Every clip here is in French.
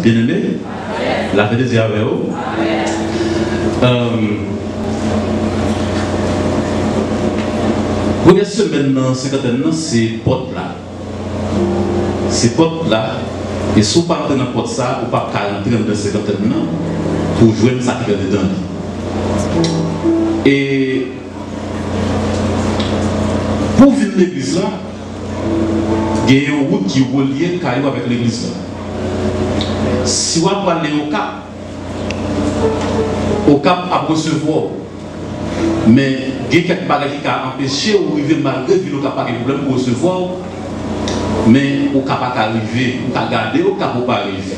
Bien aimé? La fête des avec vous. Première semaine dans 50 ans, c'est porte là. C'est porte là. Et si vous partez dans porte ça, vous ne pouvez pas rentrer dans 50 ans pour jouer ça qui est dedans. Et pour venir à l'église là, il y a une route qui est reliée avec l'église là. Si vous allez au cap à recevoir, mais il y a quelques bagages qui ont empêché ou arriver malgré que vous n'avez pas de problème pour recevoir, mais vous n'avez pas arriver, vous n'avez pas garder, vous n'avez pas arriver.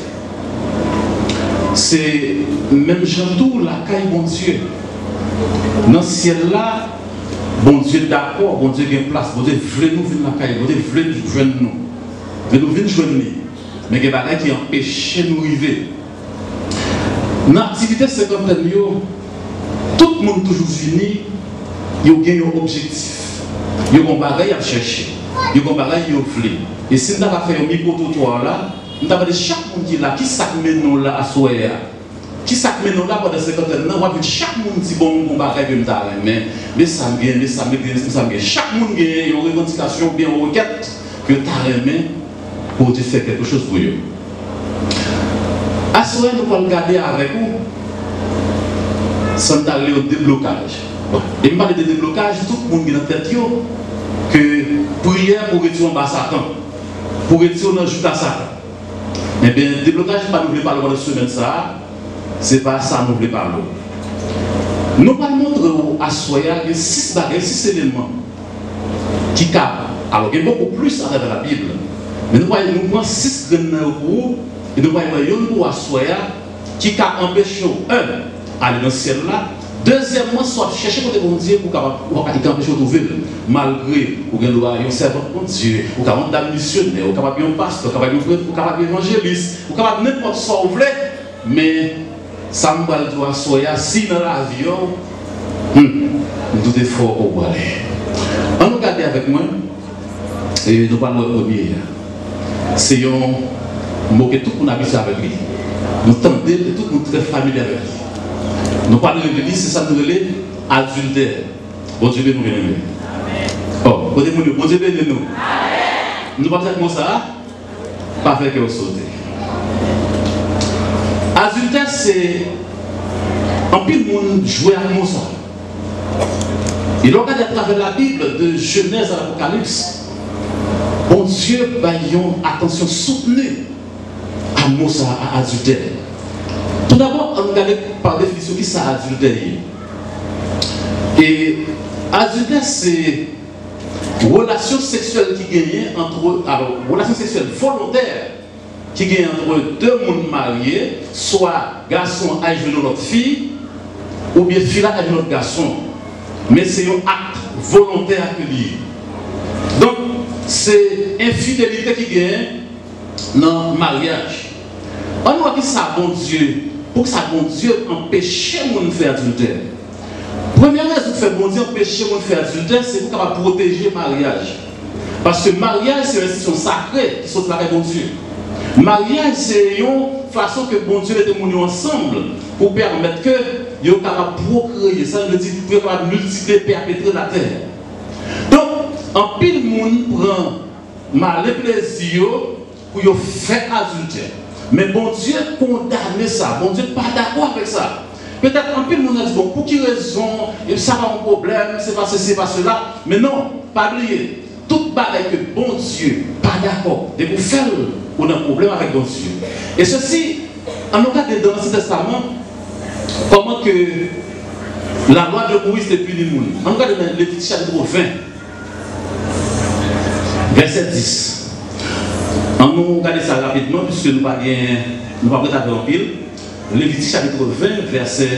C'est même tout la caille bon Dieu. Dans ce ciel là, bon Dieu d'accord, bon Dieu a une place, bon Dieu veut nous venir la caille, bon Dieu veut nous joindre nous. Veut nous venir joindre nous. Mais il y a des bagages qui empêchent nous d'arriver. Dans l'activité cinquantaine, tout le monde toujours uni, il y a un objectif. Il y a un bagage à chercher. Il y a un bagage à offrir. Et si nous avons fait un micro-trottoir là, nous avons dit chaque monde qui est là, qui s'accumule nous là à Soya. Qui s'accumule nous là pendant 50 ans, on va chaque monde dit bon, on va faire comme ça. Mais ça me vient, ça me vient. Chaque monde a une revendication, bien une requête que tu as aimé pour te faire quelque chose pour eux. À Soya, nous allons regarder avec vous. Sans aller au déblocage. Et je parle de déblocage, tout le monde qui est dans la tête que prière pour retirer un Satan, pour retirer un joute à Satan. Eh bien, déblocage, pas nous voulons parler de semaine ça, c'est pas ça nous voulons parler. Nous allons montrer à Soya 6 bagages, 6 éléments qui capent. Alors, il y a beaucoup plus à travers la Bible. Mais nous prenons 6 graines pour et nous voyons pour à Soya qui capent empêcher aller dans le ciel là. Deuxièmement, soit chercher pour bon Dieu pour empêcher de trouver malgré ou bien un servant de Dieu, ou capable d'un missionnaire, ou capable d'un pasteur, ou capable d'un évangéliste, ou capable n'importe ce que vous voulez, mais ça me va doit soya si dans l'avion, tout est fort pour aller. On nous regarde avec moi et nous parlons au premier. C'est un mot que tout le monde habite avec lui. Nous tendons que tout le monde est très familier avec lui. Nous parlons de l'église, c'est ça nous relève adultère. Bon Dieu, nous venons. Oh, bon Dieu, nous. Nous parlons comme ça, pas faire que vous sautez. Adultère, c'est un peu de monde jouer avec ça. Et l'on regarde à travers la Bible, de Genèse à l'Apocalypse, bon Dieu, attention soutenue à Moussa, à adultère. Tout d'abord, on regarde par définition qui ça adultère. Et adultère, c'est relation sexuelle qui gagne entre, alors, relation sexuelle volontaire qui gagne entre deux mondes mariés, soit garçon à de notre fille, ou bien fille à notre garçon. Mais c'est un acte volontaire que lié. Donc, c'est infidélité qui gagne dans le mariage. On voit que ça, bon Dieu, pour que ça, bon Dieu, empêcher de faire adultère. Première raison de faire bon Dieu empêcher de faire adultère, c'est pour protéger le mariage. Parce que le mariage, c'est une institution sacrée qui sont avec bon Dieu. Le mariage, c'est une façon que bon Dieu est réunis ensemble pour permettre que ils soient capables de procréer. Ça veut dire qu'ils soient capables de multiplier, perpétrer la terre. Donc, en pile monde prend mal plaisir pour faire adultère. Mais bon Dieu condamne ça. Bon Dieu n'est pas d'accord avec ça. Peut-être un peu de monde a dit, bon, pour quelle raison, ça va un problème, c'est pas ceci, c'est pas cela. Mais non, pas oublier. Tout bagaille que bon Dieu pas d'accord. De vous faire, on a un problème avec bon Dieu. Et ceci, en tout cas, dans l'Ancien Testament, comment que la loi de Moïse est punie le monde. En tout cas, dans Lévitique chapitre 20, verset 10. On nous regarde ça rapidement, puisque nous ne pouvons pas prêter en pile. Lévitique chapitre 20, verset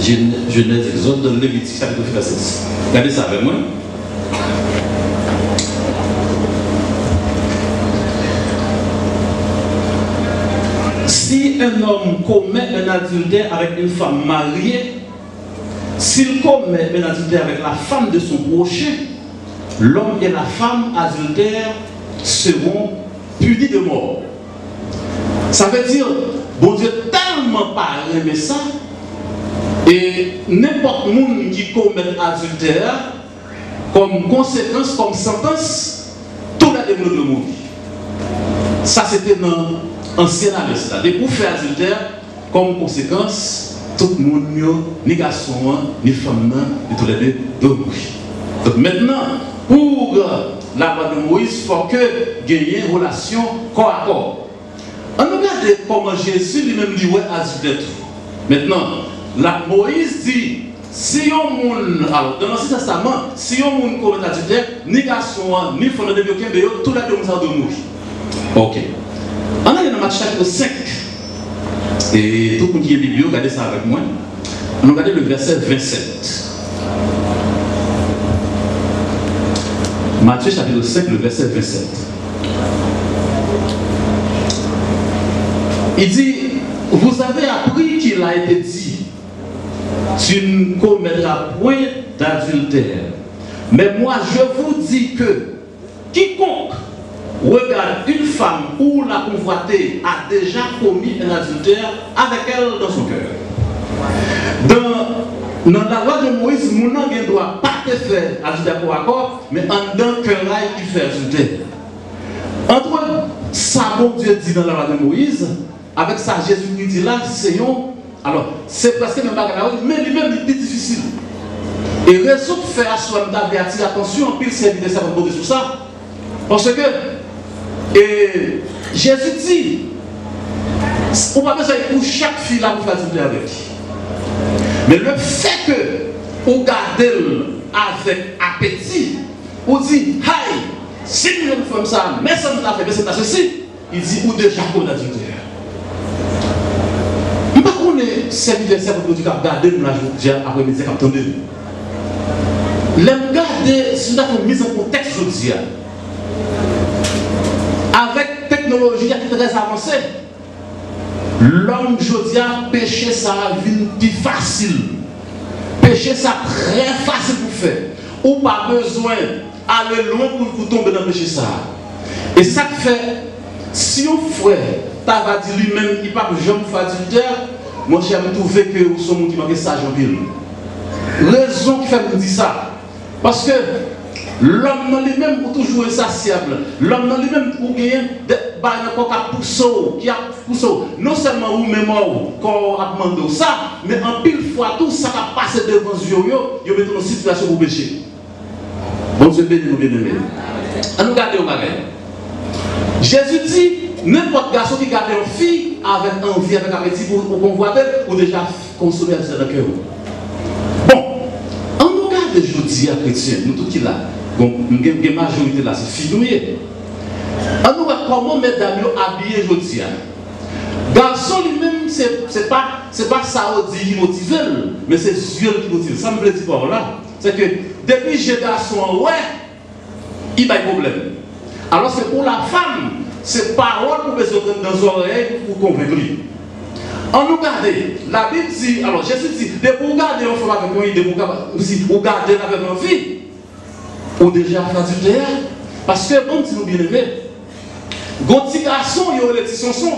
Genèse, Exode, Lévitique chapitre 20, verset 10. Regardez ça avec moi. Si un homme commet un adultère avec une femme mariée, s'il commet un adultère avec la femme de son prochain, l'homme et la femme adultères seront punis de mort. Ça veut dire, bon Dieu tellement pas aimé ça, et n'importe monde qui commet adultère, comme conséquence, comme sentence, tout le monde de mourir. Ça c'était dans l'ancien alliance. Et pour faire adultère, comme conséquence, tout le monde, ni garçon, ni femme, ni tous les deux, doivent mourir. Donc maintenant, pour la loi de Moïse, il faut que gagner une relation corps à corps. On regarde comment Jésus lui-même dit ouais adultère. Maintenant, Moïse dit si on monde, alors dans l'Ancien Testament, si on monde commet adultère, ni garçon, ni femme, ni aucun tout les deux doivent mourir. Ok. On est dans Matthieu chapitre 5. Et tout le monde qui est biblique, regardez ça avec moi. On regarde le verset 27. Matthieu chapitre 5, le verset 27. Il dit, vous avez appris qu'il a été dit, tu ne commettras point d'adultère. Mais moi, je vous dis que quiconque regarde une femme ou la convoiter a déjà commis un adultère avec elle dans son cœur. Dans la loi de Moïse, mon ne doit pas te faire adultère pour accord, mais en d'un cœur il fait adultère. Entre ça, bon Dieu dit dans la loi de Moïse, avec ça, Jésus qui dit là, c'est alors, c'est parce que même bagarre, mais lui-même il est difficile. Et raison de faire soit d'avertir attention, en pile serviteur ça va poser sur ça. Parce que et Jésus dit, on va pas besoin pour chaque fille là pour faire adultère avec. Mais le fait que vous gardez avec appétit, vous dites, hey, si nous faisons ça, mais ça nous a fait, mais c'est ceci, il dit, ou déjà pour l'adultère. Je ne sais pas qu'on est serviteur pour dire garder nous la journée après-midi, comme attendez. L'aime garder, si nous avons mis en contexte aujourd'hui, avec technologie qui est très avancée, l'homme aujourd'hui a péché ça vie plus facile. Péché ça très facile pour faire. Ou pas besoin d'aller loin pour tomber dans le péché ça. Et ça fait, si on frère, t'as dit lui-même, il ne peut pas jamais faire adultère, moi j'aime trouver que vous sommes qui manquent sage en ville. Raison qui fait me dire ça. Parce que l'homme dans lui-même est toujours insatiable. L'homme dans lui-même ou gagne qui a poussé. Non seulement ou même qu'on a demandé ça, mais en pile fois tout ça va passer devant les yeux, ils mettent dans une situation pour pécher. Bon Dieu béni nous bien-aimés. On nous garde au bagage. Jésus dit, n'importe garçon qui garde une fille avec envie, avec appétit pour convoiter, ou déjà consommer dans le cœur. Bon, on nous garde aujourd'hui à chrétien, nous tous qui là. Donc, une majorité là, c'est fille. On nous voit comment mesdames habillées aujourd'hui. Garçon lui-même, c'est pas ça qui motive, mais c'est Dieu qui motive. Ça me plaît dire par là. C'est que depuis que j'ai garçon, ouais, il y a un problème. Alors que pour la femme, c'est parole pour mettre dans les oreilles pour convaincre. On nous garde, la Bible dit, alors Jésus dit, pour garder une femme avec lui, pour garder avec une fille, ou déjà adultère, parce que bon, si nous bien aimés, quand petit garçon, il y a les petits sonsons.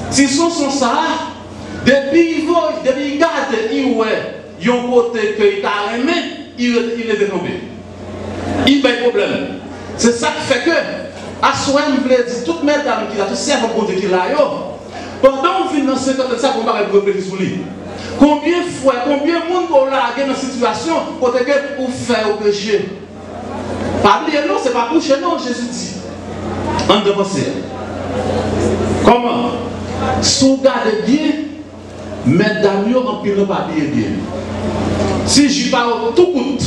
Si sonsons ça, depuis il garde, il ouais, il y a un côté qu'il t'a aimé, il est tombé. Il y a un problème. C'est ça qui fait que, à soi, je voulais dire, toutes mes dames qui ont tout servi pour dire qu'il a, pendant qu'on vit dans ce cas, ça qu'on va réfléchir sur lui. Combien de fois, combien de monde qu'on a dans une situation pour faire au péché? Pas oublier, non, c'est pas pour chez nous, Jésus dit. On doit penser. Comment? Si vous gardez bien, mesdames, on ne peut pas bien. Si je parle tout coûte,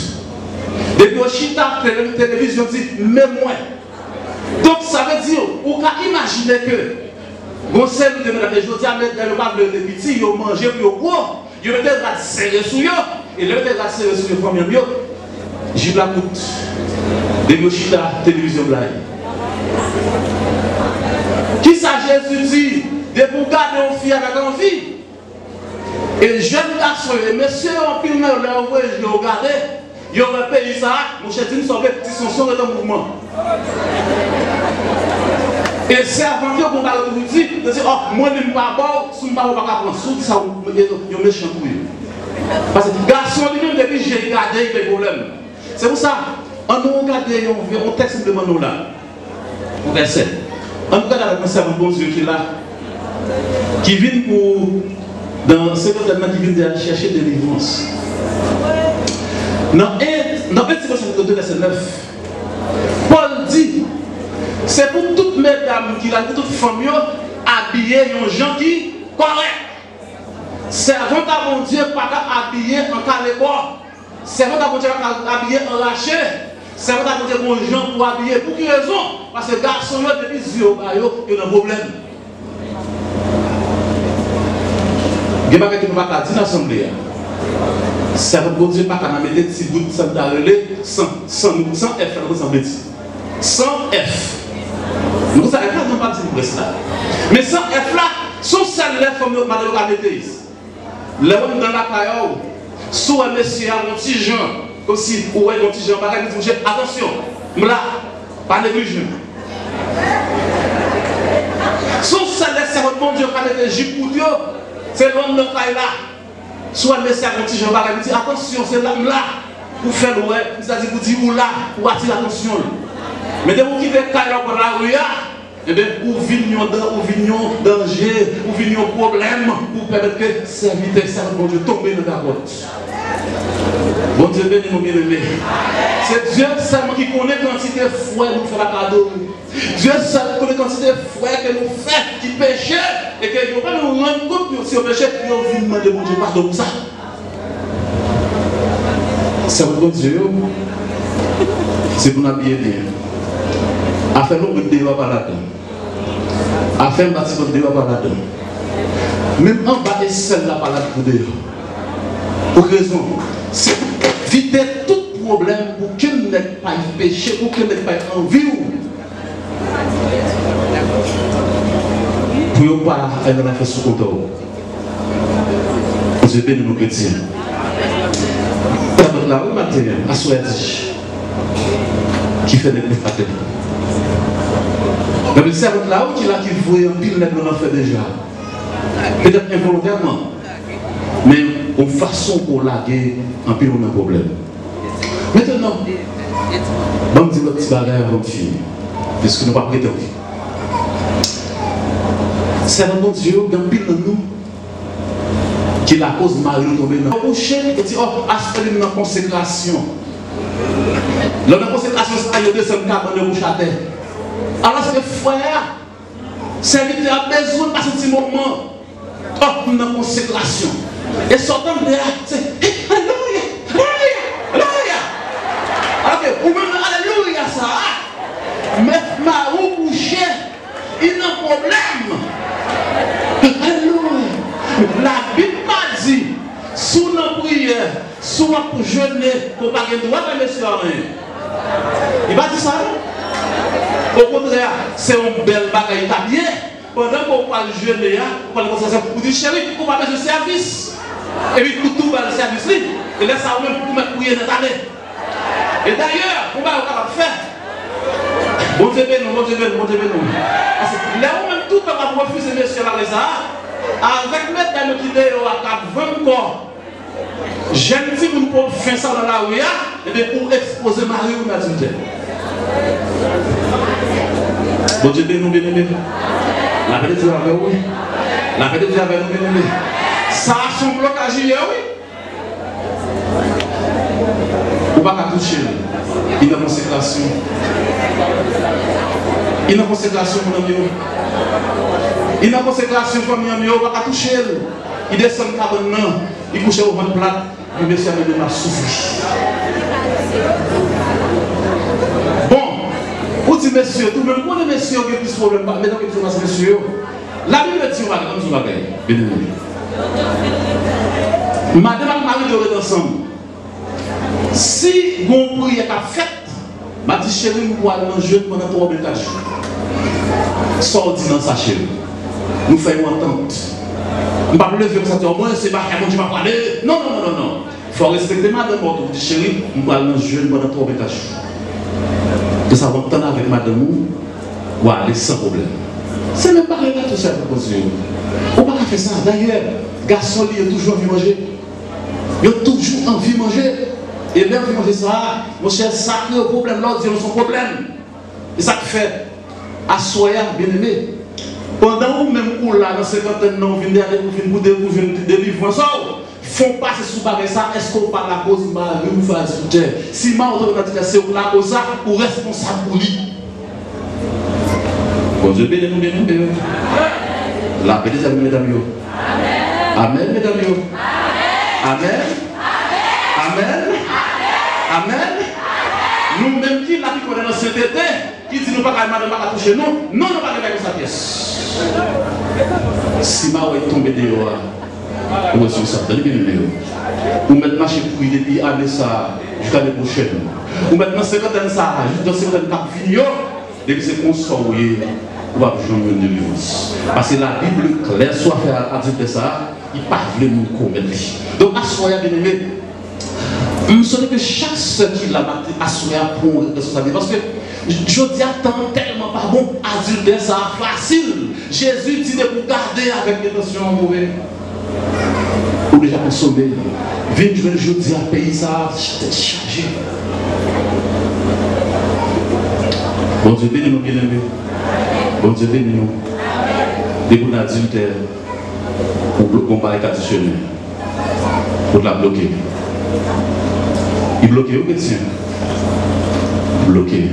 depuis que Chita, la télévision dit, même moi. Donc ça veut dire, vous pouvez imaginer que, vous savez, vous avez dit, le pas de petits, ils ont mangé, ils ont boire, ils ont serré sur eux, et le serré sur les premiers mieux, j'y la coûte. Depuis que Chita, télévision blague. Qui ça Jésus dit, de vous garder une fille avec une fille? Et jeune garçon, et messieurs, en pile, leur envoyé, je l'ai regardé, ils ont payé ça, mon cher dit, nous sommes petits, sont dans le mouvement. Et c'est avant que vous dites, oh, moi, je ne suis pas bon, si je ne suis pas prendre sous, ça vous méchant pour eux. Parce que les garçons, lui-même, depuis que j'ai regardé, il y a des problèmes. C'est pour ça, on nous regarde un texte simplement nous là. Verset. On regarde avec un servant bon Dieu qui est là, qui vient pour, dans ce qui vient chercher des délivrance. Dans 1 Timothée verset 9, Paul dit, c'est pour toutes mesdames qui pour toutes familles habillées en gens qui correct. Servant à mon Dieu pas habillé en calébor. Servant à mon Dieu pas habillé en raché. Servant à mon Dieu pour gens pour habiller. Pour quelle raison? Parce que les garçons depuis yeux ils ont un problème. Il y a des gens qui ne vont pas dire dans l'assemblée. Servant à mon Dieu pas mettre des petits bouts de sandales sans F dans l'assemblée. Sans F. Nous savons pas de pour ça. Mais sans F là, son salaire comme madame la météise. Les hommes dans la caillou, soit un monsieur a un petit gens, comme si vous avez un petit gens, attention, là, pas négligent. Son salaire, c'est votre bon Dieu qui a des jupes pour Dieu, c'est l'homme dans la caillou là. Soit un monsieur a un petit gens, attention, c'est l'homme là, pour faire le ouais, vous dire où là, pour attirer l'attention. Mais de vous quitter le caillou pour la rue, eh bien, ou vignon danger, ou vignon problème, pour permettre que le serviteur, bon Dieu, tombe dans la route. Bon Dieu, béni mon bien-aimé. C'est Dieu seulement qui connaît la quantité de foi nous fait la cadeau. Dieu seul connaît la quantité de foi que nous faisons qui péché et que nous ne pas nous rendre compte que si on péché, nous venons demander bon Dieu pardon pour ça. C'est bon Dieu, c'est pour nous habiller bien. Afin nous de débat par là-dedans. Afin de bâtir notre débat par là-dedans. Même en bas de celle-là par là-dedans pour dehors. Pour raison, c'est éviter tout problème pour qu'il n'ait pas péché, pour qu'il n'ait pas envie. Pour ne pas aller dans la fête sous compteur. Dieu bénit nos chrétiens. D'abord là, où matin, à Souhaiti, qui fait des pratiques. Mais le servant là où il a qui voit un pile net dans l'enfer déjà. Peut-être involontairement. Mais en façon pour laguer, un pile on a un problème. Maintenant, on me dit le petit bagage avant de finir. Parce que nous ne pouvons pas prétendre. Servant de Dieu, il y a un pile dans nous. Qui est la cause de Marie tomber dans le coucher et dit, oh, aspect de la consécration. La consécration, c'est à descendre cabane de bouche à terre. Alors que frère, serviteur a besoin de passer un petit moment. Oh, pour la consécration. Et sortant de là, c'est Alléluia, Alléluia, Alléluia. Alors que, ou même Alléluia, ça. Mais Marie couché, il a un problème. Alléluia. La Bible m'a dit, sous nos prières, sous pour jeûner, pour ne pas avoir le droit de monsieur. Il va dire ça, non? Au contraire, c'est un bel bagage italien. Pendant qu'on parle jeûner, on parle de concentration, vous dites chérie, on va mettre le service. Et puis tout va le service. Et là, ça va même pour mettre prier dans ta main. Et d'ailleurs, on va faire. Bon Dieu béni, bon Dieu béni, bon Dieu béni. Là où même tout le temps, on va refuser monsieur la résa. Avec mesdames qui disent à 20 corps, j'aime si vous pouvez faire ça dans la rue, et bien pour exposer Marie ou Mathilde. Bon Dieu béni, bien aimé. La vérité de avec oui. La vérité de avec nous, bien aimé. Ça a son blocage hier, oui. On ne va pas toucher. Il y a une consécration. Il y a une consécration, mon ami. Il y a une consécration, mon ami. On ne va pas toucher. Il descend le cabane, il couche au ventre plat. Et monsieur a souffert. Bon, vous dites, messieurs, tout le monde, pour les messieurs qui ont plus de problèmes, maintenant que vous avez messieurs, la Bible dit, on va comme ça, bien aimé. Madame et Marie doivent être ensemble. Si vous priez à fête, ma dit chérie, nous allons manger pendant 3 ou 4 jours. Sorti dans sa chérie. Nous faisons entente. Nous ne pouvons pas lever comme ça, au moins c'est pas un Dieu m'a parlé. Non, non, non, non. Il faut respecter madame. Vous dites chérie, nous allons manger pendant 3 ou 4 jours. Que ça va entendre avec madame, ou aller sans problème. C'est même pas là tout ça pour Dieu. On ne peut pas faire ça. D'ailleurs, garçon, il a toujours envie de manger. Il a toujours envie de manger. Et même envie de manger ça, mon cher, ça crée un problème, l'autre dit son problème. Et ça fait, à soya, bien aimé. Pendant même où là, dans 50 ans, vous venez délivrer ça, font passer sous barre ça, est-ce qu'on parle la cause, vous faire discuter. Si ma autorité, c'est la cause, ça, ou responsable pour lui. Bon Dieu bénisse nous bien, la paix des amis, mesdames. Amen, mesdames. Amen. Amen. Amen. Nous-mêmes qui l'avons connu dans cet été, qui dit nous ne pouvons pas toucher nous, non, nous ne pouvons pas faire sa pièce. Si ma est tombé dehors, ou si ça, ou maintenant je prie depuis l'année ça, jusqu'à l'année prochaine. Ou maintenant 50 ans ça, jusqu'à 50 ans qui depuis c'est consolé, on va jouer une délivrance. Parce que la Bible claire soit fait à dire ça, il ne peut pas nous commettre. Donc, à soi, bien aimé, je sais que chaque soeur qui l'a battu, à soi pour une responsabilité. Parce que je dis attends tellement pas bon, adulte, ça facile. Jésus dit de vous garder avec l'intention mauvaise. Ou déjà consommer. Venez jouer le jeudi à payer ça, chargé. Bon Dieu, bénis-nous, bien-aimés. Bon Dieu, bénis-nous. Des bons adultères pour comparer traditionnel. Pour la bloquer. Il bloque au chrétien. Bloqué.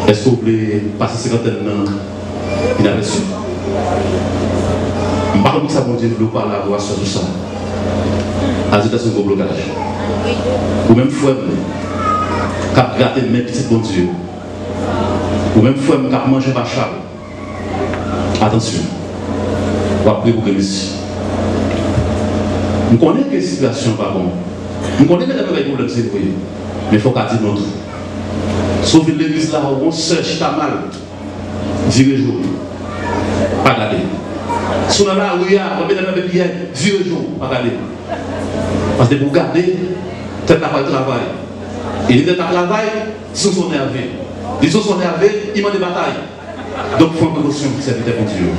Est-ce que vous voulez passer 50 ans? Il a reçu. Je ne parle pas de ça, mon Dieu, vous parlez à la sur tout ça. Agitation de blocage. Ou même foi, cap gratter mes petits bon Dieu. Ou même foi, cap manger par char. Attention. On va prier pour que ici. Nous connaissons que la situation n'est pas bonne. Nous connaissons que les problèmes c'est vrai. Mais il faut qu'on dise notre. Sauf l'église là où on cherche ta mal. 10 jours. Pas garder. Si on a là où il y a, on met dans le pied, 10 jours. Pas garder. Parce que pour garder, tête à pas de travail. Et les têtes à travail, ils sont énervés. Les autres sont énervés, ils ont des batailles. Donc il faut une précaution pour servir pour Dieu.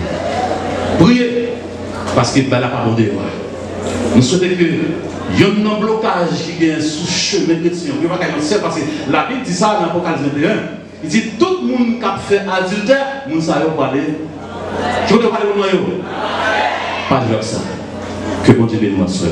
Priez. Parce qu'il va la parole de Dieu. Nous souhaitons que il y ait un blocage qui est sous chemin chrétien. Parce que la Bible dit ça dans l'Apocalypse 21. Il dit tout le monde qui a fait adultère, nous savons parler. Tu veux parler de moi? Pas de ça. Que bon Dieu bénisse.